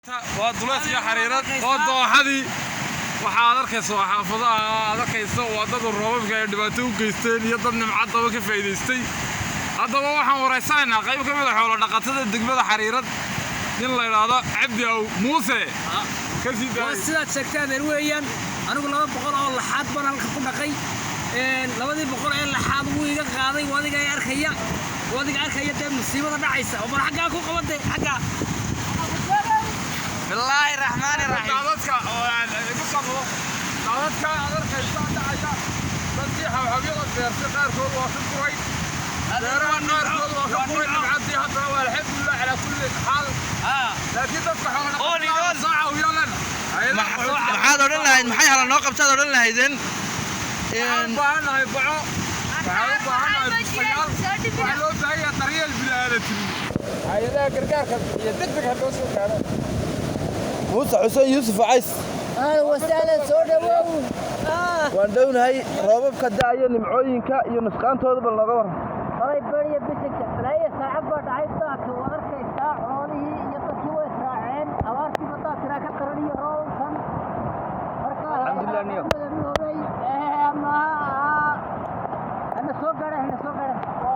waa duleedkii xariirad oo dooxadii waxaad arkayso xaafadaha aad arkayso wadada roobabka ay dhibaato u geysteen iyo dad nimcadaba ka faa'iideystay haddaba waxaan wareysanaynaa qayb ka mid ah xoolo dhaqatada degmada xariirad in la yiraahdo Cabdi Aw Muuse ka sii daay sidaad sheegteen weeyaan anigu 200 oo laxaad baan halka ku dhaqay 200 ee laxaad uu iga qaaday wadiga arkaya dee musiibada dhacaysa oo mar xagga ku qabatay xagga Bismillaahi Raxmaani Raxiim dadka adarkaysa dhacaya dadkii xawxabyada beertay qaarkood waa ka furay beeraha qaarkood waa ka furay nimcadii haddana waa alxamdulillah calaa kulli xaal laakiin dadka xoolo saaca u yeelan maxaad odhan lahayd maxay hala noo qabtaad odhan lahaydeen baahanahay baco waxaan u baahanahay bustayaal waxaa loo baahan yahay daryeel bini'aadamnimo hay'adaha gargaarka iyo degdeg ha loo soo gaaro Muuse Xuseen Yuusuf Cays أهلا وسهلا سودا وو waan dhownahay roobabka da'aya nimcooyinka iyo nusqaantooda bal naga waran طيب بريا بيتك لا يساعد بعد عيطاك وأركي ساعة عوني يطلع ويسراعين أوارتي بطاك راك قرني روم كان الحمد لله نيو أنا سوقره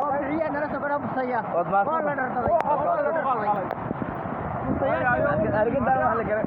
وبيعي أنا سوقره بالسيارة والله نرتضي أرجع ده واحد كده